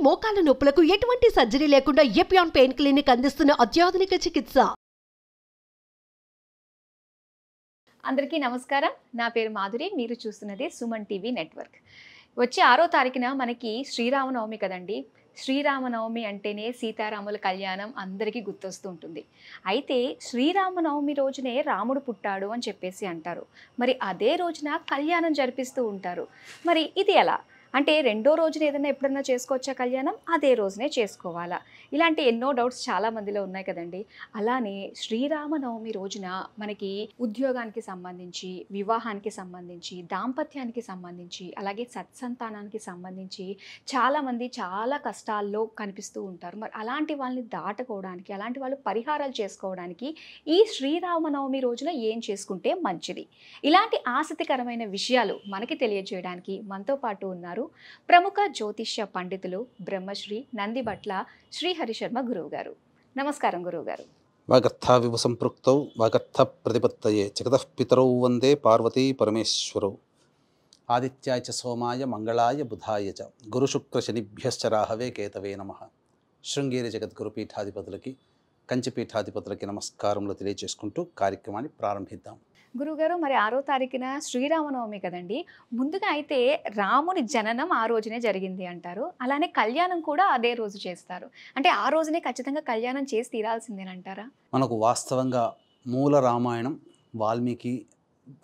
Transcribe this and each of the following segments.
మోకాల నొప్పులకు ఎటువంటి సర్జరీ లేకుండా ఎపియాన్ పెయిన్ క్లినిక్ అందిస్తున్న అత్యాధునిక చికిత్స. అందరికీ నమస్కారం. నా పేరు మాధురి. మీరు చూస్తున్నది సుమన్ టీవీ నెట్వర్క్. వచ్చే 6వ తారీఖున మనకి శ్రీరామనవమి కదండి. శ్రీరామనవమి అంటేనే సీతారాముల కళ్యాణం అందరికీ గుర్తొస్తూ ఉంటుంది. అయితే శ్రీరామనవమి రోజునే రాముడు పుట్టాడు అని చెప్పేసి అంటారు. మరి అదే రోజున కళ్యాణం జరిపిస్తూ ఉంటారు. మరి ఇది ఎలా? అంటే రెండో రోజున ఏదైనా ఎప్పుడన్నా చేసుకోవచ్చా కళ్యాణం? అదే రోజునే చేసుకోవాలా? ఇలాంటి ఎన్నో డౌట్స్ చాలా మందిలో ఉన్నాయి కదండి. అలానే శ్రీరామనవమి రోజున మనకి ఉద్యోగానికి సంబంధించి, వివాహానికి సంబంధించి, దాంపత్యానికి సంబంధించి, అలాగే సత్సంతానానికి సంబంధించి చాలామంది చాలా కష్టాల్లో కనిపిస్తూ ఉంటారు. మరి అలాంటి వాళ్ళని దాటుకోవడానికి, అలాంటి వాళ్ళు పరిహారాలు చేసుకోవడానికి ఈ శ్రీరామనవమి రోజున ఏం చేసుకుంటే మంచిది? ఇలాంటి ఆసక్తికరమైన విషయాలు మనకి తెలియజేయడానికి మనతో పాటు ఉన్నారు ప్రముఖ జ్యోతిష్య పండితులు బ్రహ్మశ్రీ నందిబట్ల శ్రీహరి శర్మ గురువు గారు. నమస్కారం గురువు గారు. వాగర్థ వివ సంపృక్తౌ వాగర్థ ప్రతిపత్తయే జగతః పితరౌ వందే పార్వతీ పరమేశ్వరౌ. ఆదిత్యాయ చ సోమాయ మంగళాయ బుధాయ చ గురు శుక్ర శనిభ్యశ్చ రాహవే కేతవే నమః. శృంగేరి జగద్గురు పీఠాధిపతులకి, కంచి పీఠాధిపతులకి నమస్కారములు తెలియజేసుకుంటూ కార్యక్రమాన్ని ప్రారంభిద్దాం. గురుగారు, మరి 6వ తారీఖున శ్రీరామనవమి కదండి. ముందుగా అయితే రాముని జననం ఆ రోజునే జరిగింది అంటారు. అలానే కళ్యాణం కూడా అదే రోజు చేస్తారు. అంటే ఆ రోజునే ఖచ్చితంగా కళ్యాణం చేసి తీరాల్సిందేనంటారా? మనకు వాస్తవంగా మూల రామాయణం వాల్మీకి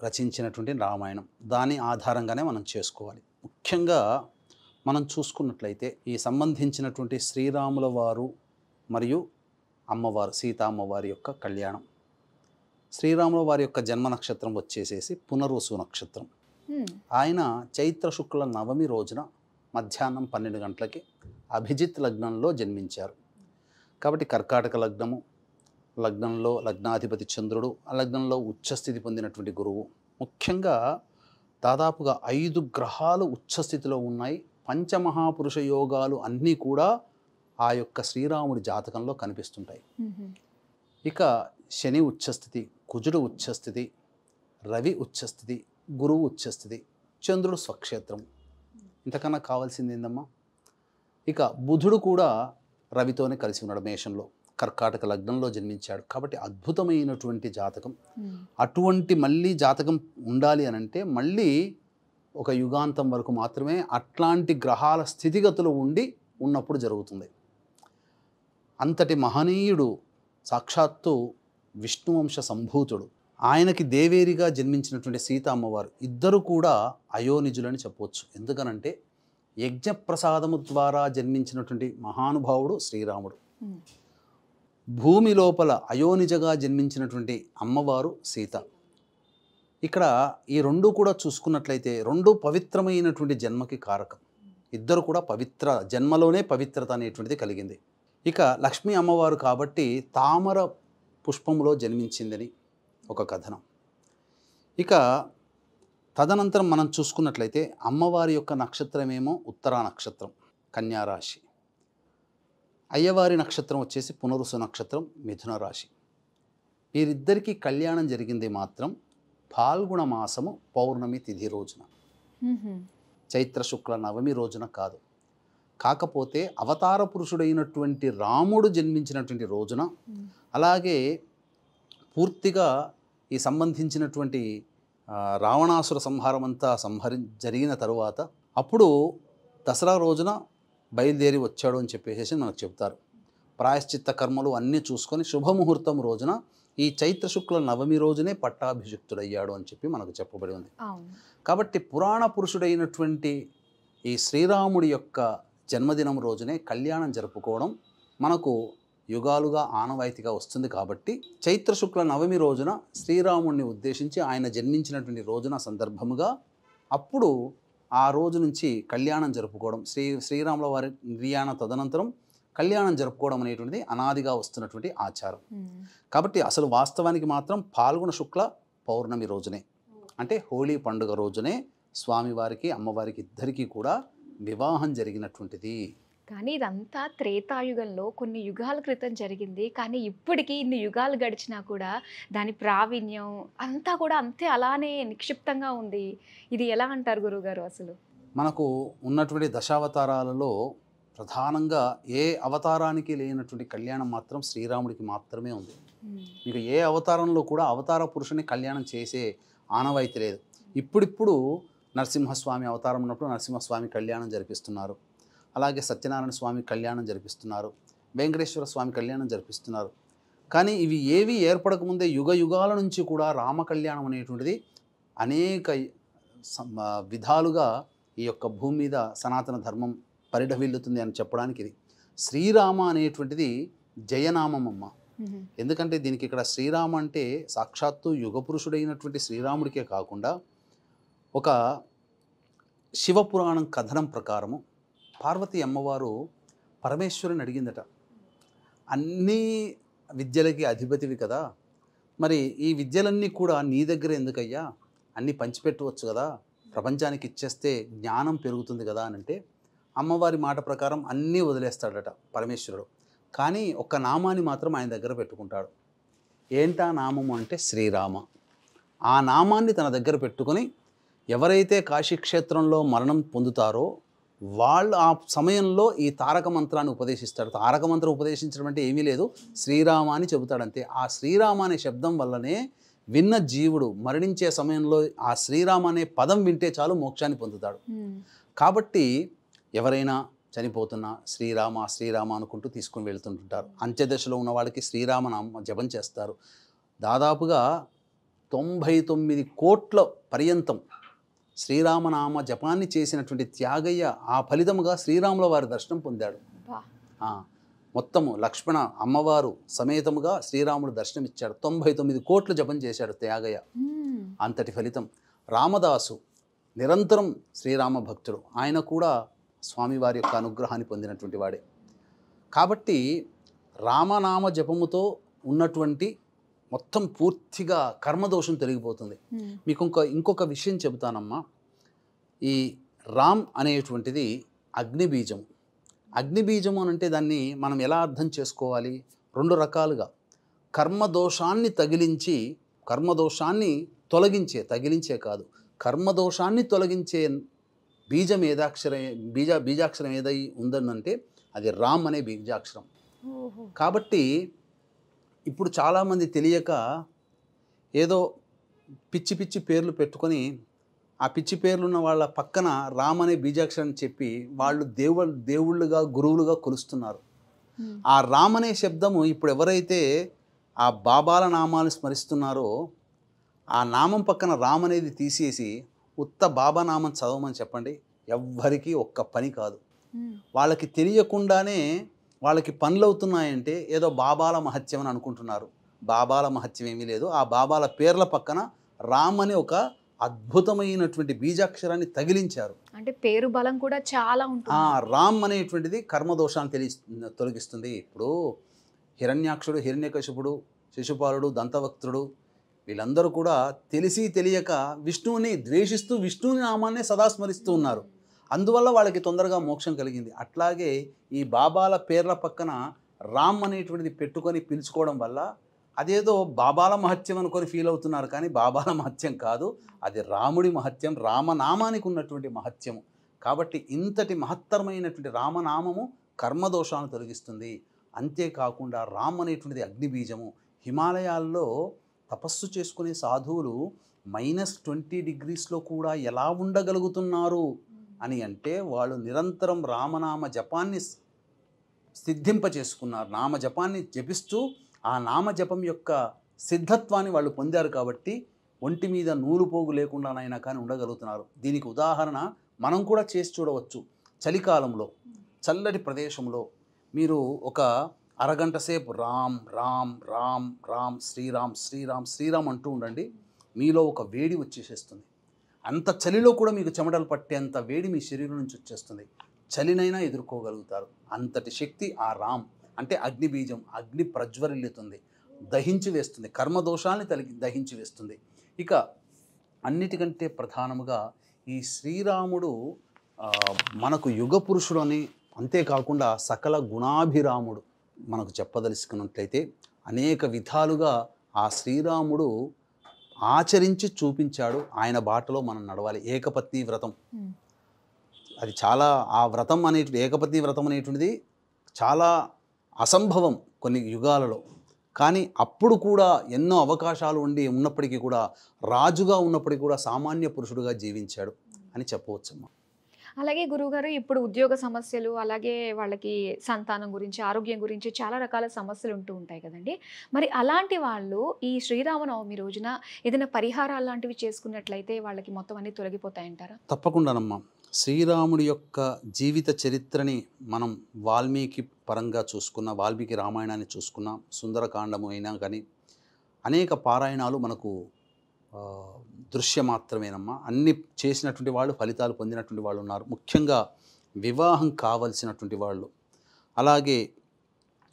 రచించినటువంటి రామాయణం, దాని ఆధారంగానే మనం చేసుకోవాలి. ముఖ్యంగా మనం చూసుకున్నట్లయితే ఈ సంబంధించినటువంటి శ్రీరాముల వారు మరియు అమ్మవారు సీతామ్మవారి యొక్క కళ్యాణం, శ్రీరాముల వారి యొక్క జన్మ నక్షత్రం వచ్చేసేసి పునర్వసు నక్షత్రం. ఆయన చైత్ర శుక్ల నవమి రోజున మధ్యాహ్నం 12 గంటలకి అభిజిత్ లగ్నంలో జన్మించారు. కాబట్టి కర్కాటక లగ్నము, లగ్నంలో లగ్నాధిపతి చంద్రుడు, ఆ లగ్నంలో ఉచ్చస్థితి పొందినటువంటి గురువు. ముఖ్యంగా దాదాపుగా 5 గ్రహాలు ఉచ్చస్థితిలో ఉన్నాయి. పంచమహాపురుష యోగాలు అన్నీ కూడా ఆ యొక్క శ్రీరాముడి జాతకంలో కనిపిస్తుంటాయి. ఇక శని ఉచ్చస్థితి, కుజుడు ఉచ్చస్థితి, రవి ఉచ్చస్థితి, గురువు ఉచ్చస్థితి, చంద్రుడు స్వక్షేత్రం. ఇంతకన్నా కావాల్సింది ఏందమ్మా? ఇక బుధుడు కూడా రవితోనే కలిసి ఉన్నాడు మేషంలో, కర్కాటక లగ్నంలో జన్మించాడు. కాబట్టి అద్భుతమైనటువంటి జాతకం. అటువంటి మళ్ళీ జాతకం ఉండాలి అని అంటే మళ్ళీ ఒక యుగాంతం వరకు మాత్రమే అట్లాంటి గ్రహాల స్థితిగతులు ఉన్నప్పుడు జరుగుతుంది. అంతటి మహనీయుడు సాక్షాత్తు విష్ణువంశ సంభూతుడు. ఆయనకి దేవేరిగా జన్మించినటువంటి సీత అమ్మవారు ఇద్దరు కూడా అయోనిజులని చెప్పవచ్చు. ఎందుకనంటే యజ్ఞప్రసాదము ద్వారా జన్మించినటువంటి మహానుభావుడు శ్రీరాముడు. భూమి లోపల అయోనిజగా జన్మించినటువంటి అమ్మవారు సీత. ఇక్కడ ఈ రెండు కూడా చూసుకున్నట్లయితే రెండు పవిత్రమైనటువంటి జన్మకి కారకం. ఇద్దరు కూడా పవిత్ర జన్మలోనే పవిత్రత అనేటువంటిది కలిగింది. ఇక లక్ష్మీ అమ్మవారు కాబట్టి తామర పుష్పములో జన్మించిందని ఒక కథనం. ఇక తదనంతరం మనం చూసుకున్నట్లయితే అమ్మవారి యొక్క నక్షత్రమేమో ఉత్తరా నక్షత్రం, కన్యారాశి. అయ్యవారి నక్షత్రం వచ్చేసి పునరుసు నక్షత్రం, మిథున రాశి. వీరిద్దరికీ కళ్యాణం జరిగింది మాత్రం ఫాల్గుణ మాసము పౌర్ణమి తిథి రోజున, చైత్ర శుక్ల నవమి రోజున కాదు. కాకపోతే అవతార పురుషుడైనటువంటి రాముడు జన్మించినటువంటి రోజున, అలాగే పూర్తిగా ఈ సంబంధించినటువంటి రావణాసుర సంహారం అంతా జరిగిన తరువాత అప్పుడు దసరా రోజున బయలుదేరి వచ్చాడు అని చెప్పేసి మనకు చెప్తారు. ప్రాయశ్చిత్త కర్మలు అన్నీ చూసుకొని శుభముహూర్తం రోజున ఈ చైత్ర శుక్ల నవమి రోజునే పట్టాభిషిక్తుడయ్యాడు అని చెప్పి మనకు చెప్పబడి ఉంది. కాబట్టి పురాణ పురుషుడైనటువంటి ఈ శ్రీరాముడి యొక్క జన్మదినం రోజునే కళ్యాణం జరుపుకోవడం మనకు యుగాలుగా ఆనవాయితీగా వస్తుంది. కాబట్టి చైత్ర శుక్ల నవమి రోజున శ్రీరాముడిని ఉద్దేశించి ఆయన జన్మించినటువంటి రోజున సందర్భముగా అప్పుడు ఆ రోజు నుంచి కళ్యాణం జరుపుకోవడం, శ్రీరాముల వారి నిర్యాణ తదనంతరం కళ్యాణం జరుపుకోవడం అనేటువంటిది అనాదిగా వస్తున్నటువంటి ఆచారం. కాబట్టి అసలు వాస్తవానికి మాత్రం ఫాల్గుణ శుక్ల పౌర్ణమి రోజునే, అంటే హోళీ పండుగ రోజునే స్వామివారికి అమ్మవారికి ఇద్దరికీ కూడా వివాహం జరిగినటువంటిది. కానీ ఇదంతా త్రేతాయుగంలో కొన్ని యుగాల క్రితం జరిగింది. కానీ ఇప్పటికీ ఇన్ని యుగాలు గడిచినా కూడా దాని ప్రావీణ్యం అంతా కూడా అంతే అలానే నిక్షిప్తంగా ఉంది. ఇది ఎలా అంటారు గురువుగారు? అసలు మనకు ఉన్నటువంటి దశావతారాలలో ప్రధానంగా ఏ అవతారానికి లేనటువంటి కళ్యాణం మాత్రం శ్రీరాముడికి మాత్రమే ఉంది. మీకు ఏ అవతారంలో కూడా అవతార పురుషుని కళ్యాణం చేసే ఆనవాయితీ లేదు. ఇప్పుడిప్పుడు నరసింహస్వామి అవతారం ఉన్నప్పుడు నరసింహస్వామి కళ్యాణం జరిపిస్తున్నారు, అలాగే సత్యనారాయణ స్వామి కళ్యాణం జరిపిస్తున్నారు, వెంకటేశ్వర స్వామి కళ్యాణం జరిపిస్తున్నారు. కానీ ఇవి ఏవి ఏర్పడకముందే యుగ యుగాల నుంచి కూడా రామ కళ్యాణం అనేటువంటిది అనేక విధాలుగా ఈ యొక్క భూమి మీద సనాతన ధర్మం పరిఢవిల్లుతుంది అని చెప్పడానికి ఇది. శ్రీరామ అనేటువంటిది జయనామమ్మ. ఎందుకంటే దీనికి ఇక్కడ శ్రీరామ అంటే సాక్షాత్తు యుగపురుషుడైనటువంటి శ్రీరాముడికే కాకుండా ఒక శివపురాణం కథనం ప్రకారము పార్వతీ అమ్మవారు పరమేశ్వరుని అడిగిందట, అన్నీ విద్యలకి అధిపతివి కదా, మరి ఈ విద్యలన్నీ కూడా నీ దగ్గర ఎందుకయ్యా, అన్నీ పంచిపెట్టవచ్చు కదా, ప్రపంచానికి ఇచ్చేస్తే జ్ఞానం పెరుగుతుంది కదా అని అంటే అమ్మవారి మాట ప్రకారం అన్నీ వదిలేస్తాడట పరమేశ్వరుడు. కానీ ఒక్క నామాన్ని మాత్రం ఆయన దగ్గర పెట్టుకుంటాడు. ఏంటా నామము అంటే శ్రీరామ. ఆ నామాన్ని తన దగ్గర పెట్టుకొని ఎవరైతే కాశీక్షేత్రంలో మరణం పొందుతారో వాళ్ళు ఆ సమయంలో ఈ తారక మంత్రాన్ని ఉపదేశిస్తాడు. తారక మంత్రం ఉపదేశించడం అంటే ఏమీ లేదు, శ్రీరామ అని చెబుతాడంతే. ఆ శ్రీరామ అనే శబ్దం వల్లనే విన్న జీవుడు మరణించే సమయంలో ఆ శ్రీరామ అనే పదం వింటే చాలు మోక్షాన్ని పొందుతాడు. కాబట్టి ఎవరైనా చనిపోతున్నా శ్రీరామ శ్రీరామ అనుకుంటూ తీసుకుని వెళ్తుంటుంటారు. అంత్యదశలో ఉన్న వాళ్ళకి శ్రీరామనామ జపం చేస్తారు. దాదాపుగా 99 కోట్ల పర్యంతం శ్రీరామనామ జపాన్ని చేసినటువంటి త్యాగయ్య ఆ ఫలితముగా శ్రీరాముల వారి దర్శనం పొందాడు. మొత్తము లక్ష్మణ అమ్మవారు సమేతముగా శ్రీరాముడు దర్శనం ఇచ్చాడు. 99 కోట్ల జపం చేశాడు త్యాగయ్య. అంతటి ఫలితం. రామదాసు నిరంతరం శ్రీరామ భక్తుడు, ఆయన కూడా స్వామివారి యొక్క అనుగ్రహాన్ని పొందినటువంటి వాడే. కాబట్టి రామనామ జపముతో ఉన్నటువంటి మొత్తం పూర్తిగా కర్మదోషం తొలగిపోతుంది. మీకు ఇంకొక విషయం చెబుతానమ్మా. ఈ రామ్ అనేటువంటిది అగ్నిబీజం. అగ్నిబీజము అని అంటే దాన్ని మనం ఎలా అర్థం చేసుకోవాలి? 2 రకాలుగా. కర్మదోషాన్ని తగిలించి, కర్మదోషాన్ని తొలగించే, తగిలించే కాదు, కర్మదోషాన్ని తొలగించే బీజం బీజాక్షరం ఏదై ఉందనంటే అది రామ్ అనే బీజాక్షరం. కాబట్టి ఇప్పుడు చాలామంది తెలియక ఏదో పిచ్చి పిచ్చి పేర్లు పెట్టుకొని ఆ పిచ్చి పేర్లున్న వాళ్ళ పక్కన రామ్ అనే బీజాక్షరాన్ని చెప్పి వాళ్ళు దేవుళ్ళుగా గురువులుగా కొలుస్తున్నారు. ఆ రామ్ అనే శబ్దము ఇప్పుడు ఎవరైతే ఆ బాబాల నామాలు స్మరిస్తున్నారో ఆ నామం పక్కన రామ్ అనేది తీసేసి ఉత్త బాబా నామం చదవమని చెప్పండి, ఎవ్వరికీ ఒక్క పని కాదు. వాళ్ళకి తెలియకుండానే వాళ్ళకి పనులు అవుతున్నాయంటే ఏదో బాబాల మహత్యం అని అనుకుంటున్నారు. బాబాల మహత్యం ఏమీ లేదు. ఆ బాబాల పేర్ల పక్కన రామ్ అని ఒక అద్భుతమైనటువంటి బీజాక్షరాన్ని తగిలించారు. అంటే పేరు బలం కూడా చాలా ఉంటుంది. రామ్ అనేటువంటిది కర్మదోషాన్ని తొలగిస్తుంది. ఇప్పుడు హిరణ్యాక్షుడు, హిరణ్యకశిపుడు, శిశుపాలుడు, దంతవక్త్రుడు వీళ్ళందరూ కూడా తెలిసి తెలియక విష్ణువుని ద్వేషిస్తూ విష్ణువుని నామాన్నే సదా స్మరిస్తూ ఉన్నారు. అందువల్ల వాళ్ళకి తొందరగా మోక్షం కలిగింది. అట్లాగే ఈ బాబాల పేర్ల పక్కన రామ్ అనేటువంటిది పెట్టుకొని పిలుచుకోవడం వల్ల అదేదో బాబాల మహత్యం అనుకొని ఫీల్ అవుతున్నారు. కానీ బాబాల మహత్యం కాదు, అది రాముడి మహత్యం, రామనామానికి ఉన్నటువంటి మహత్యము. కాబట్టి ఇంతటి మహత్తరమైనటువంటి రామనామము కర్మదోషాలను తొలగిస్తుంది. అంతేకాకుండా రామ్ అనేటువంటిది అగ్నిబీజము. హిమాలయాల్లో తపస్సు చేసుకునే సాధువులు -20 డిగ్రీస్లో కూడా ఎలా ఉండగలుగుతున్నారు అని అంటే వాళ్ళు నిరంతరం రామనామ జపాన్ని సిద్ధింపచేసుకున్నారు. నామజపాన్ని జపిస్తూ ఆ నామజపం యొక్క సిద్ధత్వాన్ని వాళ్ళు పొందారు. కాబట్టి ఒంటి మీద నూలు పోగు లేకుండానైనా కానీ ఉండగలుగుతున్నారు. దీనికి ఉదాహరణ మనం కూడా చేసి చూడవచ్చు. చలికాలంలో చల్లటి ప్రదేశంలో మీరు ఒక అరగంట సేపు రామ్ రామ్ రామ్ రామ్ శ్రీరామ్ శ్రీరామ్ శ్రీరామ్ అంటూ ఉండండి. మీలో ఒక వేడి వచ్చేసేస్తుంది. అంత చలిలో కూడా మీకు చెమటలు పట్టేంత వేడి మీ శరీరం నుంచి వచ్చేస్తుంది. చలినైనా ఎదుర్కోగలుగుతారు. అంతటి శక్తి ఆ రామ్ అంటే అగ్నిబీజం. అగ్ని ప్రజ్వరిల్లుతుంది, దహించి వేస్తుంది, కర్మదోషాన్ని దహించి వేస్తుంది. ఇక అన్నిటికంటే ప్రధానముగా ఈ శ్రీరాముడు మనకు యుగ పురుషుడు అని, అంతేకాకుండా సకల గుణాభిరాముడు మనకు చెప్పదలుచుకున్నట్లయితే అనేక విధాలుగా ఆ శ్రీరాముడు ఆచరించి చూపించాడు. ఆయన బాటలో మనం నడవాలి. ఏకపత్ని వ్రతం అది చాలా ఆ వ్రతం అనేటువంటి ఏకపత్ని వ్రతం అనేటువంటిది చాలా అసంభవం కొన్ని యుగాలలో. కానీ అప్పుడు కూడా ఎన్నో అవకాశాలు ఉన్నప్పటికీ కూడా రాజుగా ఉన్నప్పటికీ కూడా సామాన్య పురుషుడుగా జీవించాడు అని చెప్పవచ్చమ్మా. అలాగే గురువుగారు ఇప్పుడు ఉద్యోగ సమస్యలు, అలాగే వాళ్ళకి సంతానం గురించి, ఆరోగ్యం గురించి చాలా రకాల సమస్యలు ఉంటూ ఉంటాయి కదండి. మరి అలాంటి వాళ్ళు ఈ శ్రీరామనవమి రోజున ఏదైనా పరిహారాలు లాంటివి చేసుకున్నట్లయితే వాళ్ళకి మొత్తం అన్నీ తొలగిపోతాయంటారా? తప్పకుండానమ్మా. శ్రీరాముడి యొక్క జీవిత చరిత్రని మనం వాల్మీకి పరంగా చూసుకున్న, వాల్మీకి రామాయణాన్ని చూసుకున్న, సుందరకాండము అయినా కానీ అనేక పారాయణాలు మనకు దృశ్యమాత్రమేనమ్మా. అన్ని చేసినటువంటి వాళ్ళు ఫలితాలు పొందినటువంటి వాళ్ళు ఉన్నారు. ముఖ్యంగా వివాహం కావలసినటువంటి వాళ్ళు, అలాగే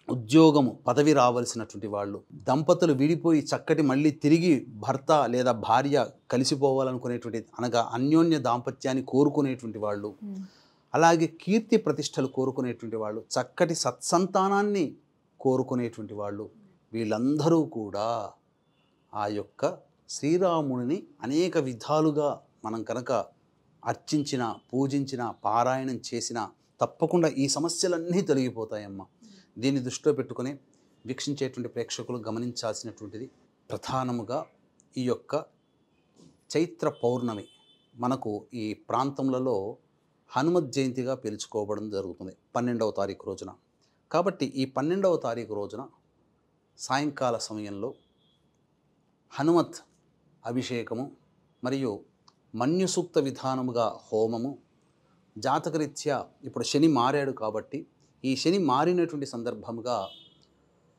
ఉద్యోగము పదవి రావాల్సినటువంటి వాళ్ళు, దంపతులు విడిపోయి చక్కటి మళ్ళీ తిరిగి భర్త లేదా భార్య కలిసిపోవాలనుకునేటువంటి, అనగా అన్యోన్య దాంపత్యాన్ని కోరుకునేటువంటి వాళ్ళు, అలాగే కీర్తి ప్రతిష్టలు కోరుకునేటువంటి వాళ్ళు, చక్కటి సత్సంతానాన్ని కోరుకునేటువంటి వాళ్ళు, వీళ్ళందరూ కూడా ఆ యొక్క శ్రీరాముడిని అనేక విధాలుగా మనం కనుక అర్చించిన, పూజించిన, పారాయణం చేసిన తప్పకుండా ఈ సమస్యలన్నీ తొలగిపోతాయమ్మా. దీన్ని దృష్టిలో పెట్టుకొని వీక్షించేటువంటి ప్రేక్షకులు గమనించాల్సినటువంటిది ప్రధానముగా ఈ యొక్క చైత్ర పౌర్ణమి మనకు ఈ ప్రాంతములలో హనుమత్ జయంతిగా పిలుచుకోవడం జరుగుతుంది 12వ తారీఖు రోజున. కాబట్టి ఈ 12వ తారీఖు రోజున సాయంకాల సమయంలో హనుమత్ అభిషేకము మరియు మన్యుసూక్త విధానముగా హోమము, జాతకరీత్యా ఇప్పుడు శని మారాడు కాబట్టి ఈ శని మారినటువంటి సందర్భముగా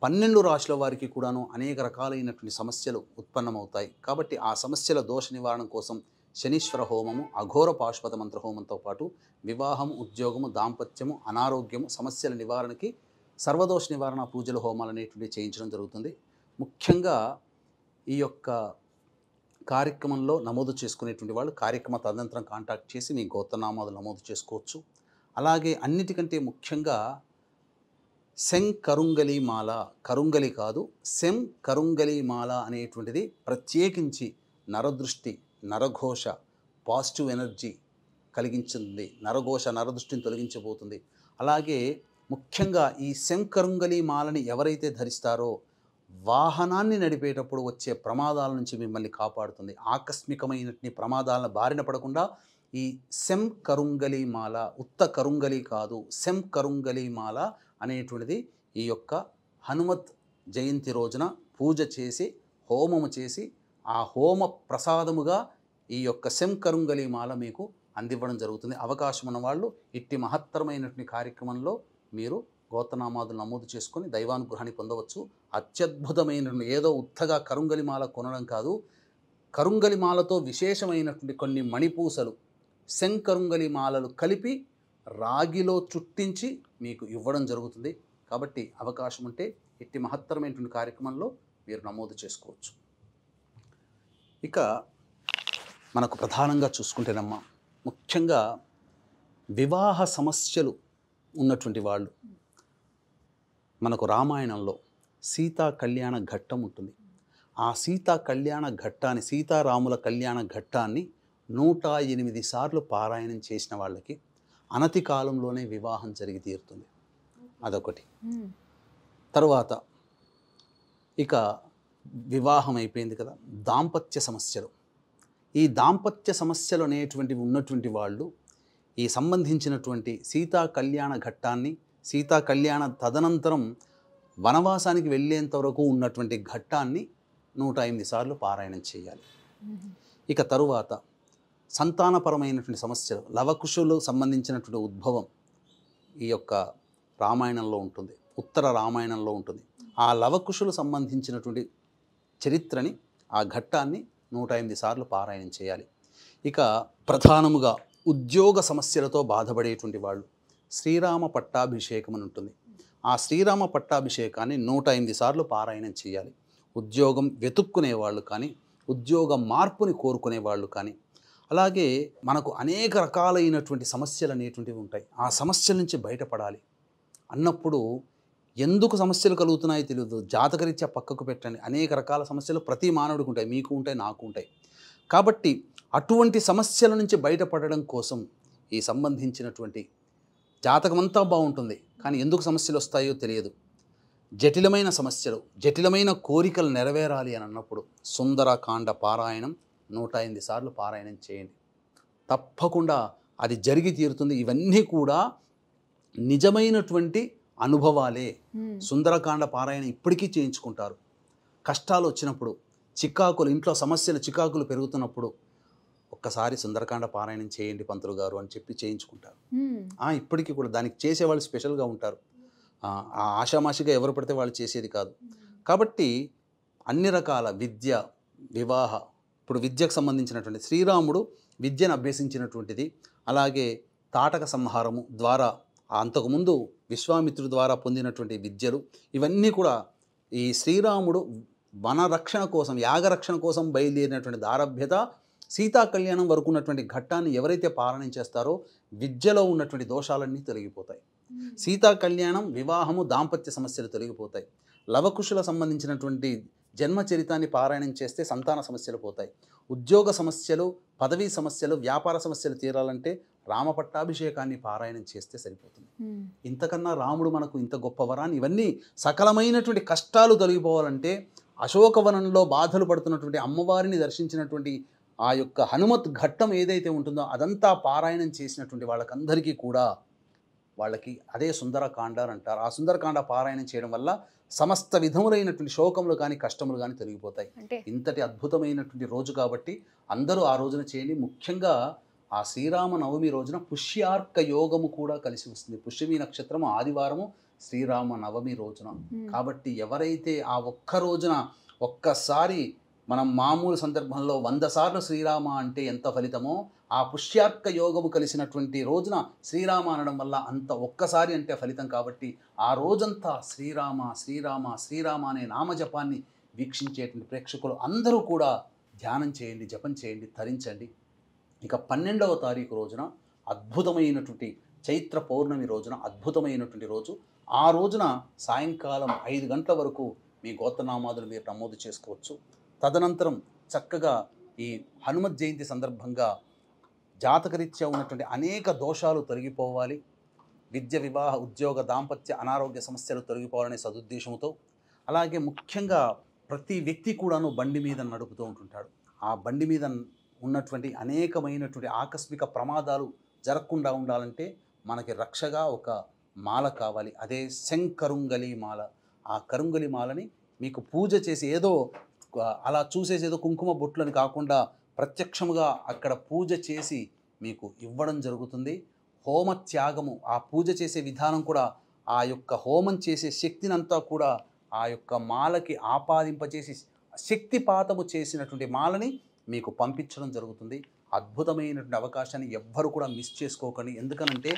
12 రాశుల వారికి కూడాను అనేక రకాలైనటువంటి సమస్యలు ఉత్పన్నమవుతాయి. కాబట్టి ఆ సమస్యల దోష నివారణ కోసం శనీశ్వర హోమము, అఘోర పాశుపత మంత్ర హోమంతో పాటు వివాహము, ఉద్యోగము, దాంపత్యము, అనారోగ్యము, సమస్యల నివారణకి సర్వదోష నివారణ పూజలు, హోమాలు అనేటువంటివి చేయించడం జరుగుతుంది. ముఖ్యంగా ఈ యొక్క కార్యక్రమంలో నమోదు చేసుకునేటువంటి వాళ్ళు కార్యక్రమ తదనంతరం కాంటాక్ట్ చేసి మీ గోత్రనామాలు నమోదు చేసుకోవచ్చు. అలాగే అన్నిటికంటే ముఖ్యంగా సెం కరుంగలి మాల, కరుంగలి కాదు సెం కరుంగలి మాల అనేటువంటిది ప్రత్యేకించి నరదృష్టి, నరఘోష, పాజిటివ్ ఎనర్జీ కలిగించింది. నరఘోష, నరదృష్టిని తొలగించబోతుంది. అలాగే ముఖ్యంగా ఈ సెం కరుంగలి మాలని ఎవరైతే ధరిస్తారో వాహనాన్ని నడిపేటప్పుడు వచ్చే ప్రమాదాల నుంచి మిమ్మల్ని కాపాడుతుంది. ఆకస్మికమైనటువంటి ప్రమాదాలను బారిన పడకుండా ఈ సెం కరుంగలి మాల, ఉత్త కరుంగలి కాదు, సెం కరుంగలి మాల అనేటువంటిది ఈ యొక్క హనుమత్ జయంతి రోజున పూజ చేసి, హోమము చేసి, ఆ హోమ ప్రసాదముగా ఈ యొక్క సెం కరుంగలి మాల మీకు అందివ్వడం జరుగుతుంది. అవకాశం ఉన్న వాళ్ళు ఇట్టి మహత్తరమైనటువంటి కార్యక్రమంలో మీరు గోత్రనామాదులు నమోదు చేసుకొని దైవానుగ్రహాన్ని పొందవచ్చు. అత్యద్భుతమైన, ఏదో ఉత్తగా కరుంగలిమాల కొనడం కాదు, కరుంగలిమాలతో విశేషమైనటువంటి కొన్ని మణిపూసలు, శంకరుంగలిమాలలు కలిపి రాగిలో చుట్టించి మీకు ఇవ్వడం జరుగుతుంది. కాబట్టి అవకాశం ఉంటే ఇట్టి మహత్తరమైనటువంటి కార్యక్రమంలో మీరు నమోదు చేసుకోవచ్చు. ఇక మనకు ప్రధానంగా చూసుకుంటేనమ్మా, ముఖ్యంగా వివాహ సమస్యలు ఉన్నటువంటి వాళ్ళు, మనకు రామాయణంలో సీతా కళ్యాణ ఘట్టం ఉంటుంది. ఆ సీతా కళ్యాణ ఘట్టాన్ని, సీతారాముల కళ్యాణ ఘట్టాన్ని 108 సార్లు పారాయణం చేసిన వాళ్ళకి అనతి కాలంలోనే వివాహం జరిగి తీరుతుంది. అదొకటి. తర్వాత ఇక వివాహం అయిపోయింది కదా, దాంపత్య సమస్యలు. ఈ దాంపత్య సమస్యలు అనేటువంటివి ఉన్నటువంటి వాళ్ళు ఈ సంబంధించినటువంటి సీతా కళ్యాణ ఘట్టాన్ని, సీతా కళ్యాణ తదనంతరం వనవాసానికి వెళ్ళేంత వరకు ఉన్నటువంటి ఘట్టాన్ని 108 సార్లు పారాయణం చేయాలి. ఇక తరువాత సంతానపరమైనటువంటి సమస్యలు, లవకుశులు సంబంధించినటువంటి ఉద్భవం ఈ యొక్క రామాయణంలో ఉంటుంది, ఉత్తర రామాయణంలో ఉంటుంది. ఆ లవకుశులు సంబంధించినటువంటి చరిత్రని, ఆ ఘట్టాన్ని 108 సార్లు పారాయణం చేయాలి. ఇక ప్రధానముగా ఉద్యోగ సమస్యలతో బాధపడేటువంటి వాళ్ళు శ్రీరామ పట్టాభిషేకం అని ఉంటుంది. ఆ శ్రీరామ పట్టాభిషేకాన్ని 108 సార్లు పారాయణం చేయాలి. ఉద్యోగం వెతుక్కునే వాళ్ళు కానీ, ఉద్యోగ మార్పుని కోరుకునే వాళ్ళు కానీ, అలాగే మనకు అనేక రకాలైనటువంటి సమస్యలు అనేటువంటివి ఉంటాయి. ఆ సమస్యల నుంచి బయటపడాలి అన్నప్పుడు ఎందుకు సమస్యలు కలుగుతున్నాయో తెలియదు, జాతకరీత్యా పక్కకు పెట్టండి. అనేక రకాల సమస్యలు ప్రతి మానవుడికి ఉంటాయి, మీకు ఉంటాయి, నాకు ఉంటాయి. కాబట్టి అటువంటి సమస్యల నుంచి బయటపడడం కోసం ఈ సంబంధించినటువంటి జాతకమంతా బాగుంటుంది, కానీ ఎందుకు సమస్యలు వస్తాయో తెలియదు. జటిలమైన సమస్యలు, జటిలమైన కోరికలు నెరవేరాలి అని అన్నప్పుడు సుందరకాండ పారాయణం 108 సార్లు పారాయణం చేయండి. తప్పకుండా అది జరిగి తీరుతుంది. ఇవన్నీ కూడా నిజమైనటువంటి అనుభవాలే. సుందరకాండ పారాయణం ఇప్పటికీ చేయించుకుంటారు. కష్టాలు వచ్చినప్పుడు, చికాకులు, ఇంట్లో సమస్యలు చికాకులు పెరుగుతున్నప్పుడు ఒక్కసారి సుందరకాండ పారాయణం చేయండి పంతులు గారు అని చెప్పి చేయించుకుంటారు. ఇప్పటికీ కూడా దానికి చేసేవాళ్ళు స్పెషల్గా ఉంటారు. ఆషామాషిగా ఎవరు పడితే వాళ్ళు చేసేది కాదు. కాబట్టి అన్ని రకాల విద్య, వివాహ, ఇప్పుడు విద్యకు సంబంధించినటువంటి శ్రీరాముడు విద్యను అభ్యసించినటువంటిది, అలాగే తాటక సంహారము ద్వారా అంతకుముందు విశ్వామిత్రుడి ద్వారా పొందినటువంటి విద్యలు, ఇవన్నీ కూడా ఈ శ్రీరాముడు వనరక్షణ కోసం, యాగరక్షణ కోసం బయలుదేరినటువంటి దారభ్యత సీతా కళ్యాణం వరకు ఉన్నటువంటి ఘట్టాన్ని ఎవరైతే పారాయణం చేస్తారో విద్యలో ఉన్నటువంటి దోషాలన్నీ తొలగిపోతాయి. సీతా కళ్యాణం, వివాహము, దాంపత్య సమస్యలు తొలగిపోతాయి. లవకుశుల సంబంధించినటువంటి జన్మ చరితాన్ని పారాయణం చేస్తే సంతాన సమస్యలు పోతాయి. ఉద్యోగ సమస్యలు, పదవీ సమస్యలు, వ్యాపార సమస్యలు తీరాలంటే రామపట్టాభిషేకాన్ని పారాయణం చేస్తే సరిపోతుంది. ఇంతకన్నా రాముడు మనకు ఇంత గొప్ప వరాన్ని, ఇవన్నీ సకలమైనటువంటి కష్టాలు తొలగిపోవాలంటే అశోకవనంలో బాధలు పడుతున్నటువంటి అమ్మవారిని దర్శించినటువంటి ఆ యొక్క హనుమత్ ఘట్టం ఏదైతే ఉంటుందో అదంతా పారాయణం చేసినటువంటి వాళ్ళకందరికీ కూడా వాళ్ళకి అదే సుందరకాండ అని అంటారు. ఆ సుందరకాండ పారాయణం చేయడం వల్ల సమస్త విధములైనటువంటి శోకములు కానీ కష్టములు కానీ తొలగిపోతాయి. ఇంతటి అద్భుతమైనటువంటి రోజు కాబట్టి అందరూ ఆ రోజున చేయండి. ముఖ్యంగా ఆ శ్రీరామ నవమి రోజున పుష్యార్క యోగము కూడా కలిసి వస్తుంది. పుష్యమి నక్షత్రము ఆదివారము, శ్రీరామ నవమి రోజున. కాబట్టి ఎవరైతే ఆ ఒక్క రోజున ఒక్కసారి, మనం మామూలు సందర్భంలో 100 సార్లు శ్రీరామ అంటే ఎంత ఫలితమో, ఆ పుష్యార్క యోగము కలిసినటువంటి రోజున శ్రీరామ అనడం వల్ల అంత ఒక్కసారి అంటే ఫలితం. కాబట్టి ఆ రోజంతా శ్రీరామ శ్రీరామ శ్రీరామ అనే నామజపాన్ని వీక్షించేటువంటి ప్రేక్షకులు అందరూ కూడా ధ్యానం చేయండి, జపం చేయండి, తరించండి. ఇక 12వ తారీఖు రోజున అద్భుతమైనటువంటి చైత్ర పౌర్ణమి రోజున అద్భుతమైనటువంటి రోజు. ఆ రోజున సాయంకాలం 5 గంటల వరకు మీ గోత్రనామాదులు మీరు నమోదు చేసుకోవచ్చు. తదనంతరం చక్కగా ఈ హనుమత్ జయంతి సందర్భంగా జాతకరీత్యా ఉన్నటువంటి అనేక దోషాలు తొలగిపోవాలి, విద్య, వివాహ, ఉద్యోగ, దాంపత్య, అనారోగ్య సమస్యలు తొలగిపోవాలనే సదుద్దేశంతో, అలాగే ముఖ్యంగా ప్రతి వ్యక్తి కూడాను బండి మీద నడుపుతూ ఉంటుంటాడు. ఆ బండి మీద ఉన్నటువంటి అనేకమైనటువంటి ఆకస్మిక ప్రమాదాలు జరగకుండా ఉండాలంటే మనకి రక్షగా ఒక మాల కావాలి. అదే శంకరుంగలి మాల. ఆ కరుంగలి మాలని మీకు పూజ చేసి, ఏదో అలా చూసేసి ఏదో కుంకుమ బొట్లని కాకుండా ప్రత్యక్షముగా అక్కడ పూజ చేసి మీకు ఇవ్వడం జరుగుతుంది. హోమ త్యాగము, ఆ పూజ చేసే విధానం కూడా, ఆ యొక్క హోమం చేసే శక్తిని అంతా కూడా ఆ యొక్క మాలకి ఆపాదింపచేసి శక్తిపాతము చేసినటువంటి మాలని మీకు పంపించడం జరుగుతుంది. అద్భుతమైనటువంటి అవకాశాన్ని ఎవ్వరు కూడా మిస్ చేసుకోకండి. ఎందుకనంటే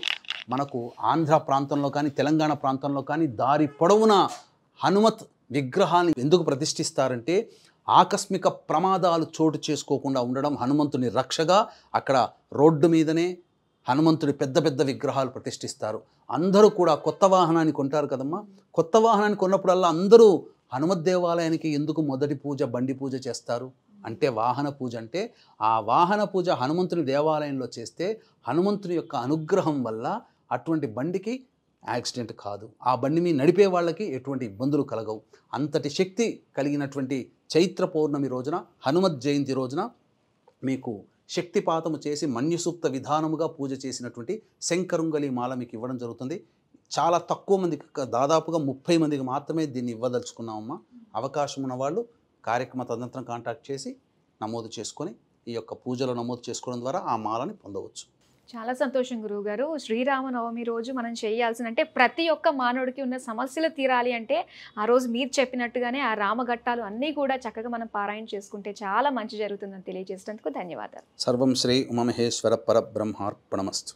మనకు ఆంధ్ర ప్రాంతంలో కానీ తెలంగాణ ప్రాంతంలో కానీ దారి పొడవునా హనుమత్ విగ్రహాన్ని ఎందుకు ప్రతిష్ఠిస్తారంటే ఆకస్మిక ప్రమాదాలు చోటు చేసుకోకుండా ఉండడం, హనుమంతుని రక్షగా అక్కడ రోడ్డు మీదనే హనుమంతుడి పెద్ద పెద్ద విగ్రహాలు ప్రతిష్ఠిస్తారు. అందరూ కూడా కొత్త వాహనాన్ని కొంటారు కదమ్మా. కొత్త వాహనాన్ని కొన్నప్పుడల్లా అందరూ హనుమత్ దేవాలయానికి ఎందుకు మొదటి పూజ బండి పూజ చేస్తారు అంటే వాహన పూజ. అంటే ఆ వాహన పూజ హనుమంతుని దేవాలయంలో చేస్తే హనుమంతుని యొక్క అనుగ్రహం వల్ల అటువంటి బండికి యాక్సిడెంట్ కాదు, ఆ బండి మీద నడిపే వాళ్ళకి ఎటువంటి ఇబ్బందులు కలగవు. అంతటి శక్తి కలిగినటువంటి చైత్ర పౌర్ణమి రోజున, హనుమత్ జయంతి రోజున మీకు శక్తిపాతము చేసి మన్యుసూక్త విధానముగా పూజ చేసినటువంటి శంకరుంగలి మాల మీకు ఇవ్వడం జరుగుతుంది. చాలా తక్కువ మందికి, దాదాపుగా 30 మందికి మాత్రమే దీన్ని ఇవ్వదలుచుకున్నామమ్మా. అవకాశం ఉన్న వాళ్ళు కార్యక్రమ తదనంతరం కాంటాక్ట్ చేసి నమోదు చేసుకొని ఈ యొక్క పూజలో నమోదు చేసుకోవడం ద్వారా ఆ మాలని పొందవచ్చు. చాలా సంతోషం గురువుగారు. శ్రీరామనవమి రోజు మనం చేయాల్సిన, అంటే ప్రతి ఒక్క మానవుడికి ఉన్న సమస్యలు తీరాలి అంటే ఆ రోజు మీరు చెప్పినట్టుగానే ఆ రామఘట్టాలు అన్నీ కూడా చక్కగా మనం పారాయణ చేసుకుంటే చాలా మంచి జరుగుతుందని తెలియజేసినందుకు ధన్యవాదాలు. సర్వం శ్రీ ఉమామహేశ్వర పరబ్రహ్మార్పణమస్తు.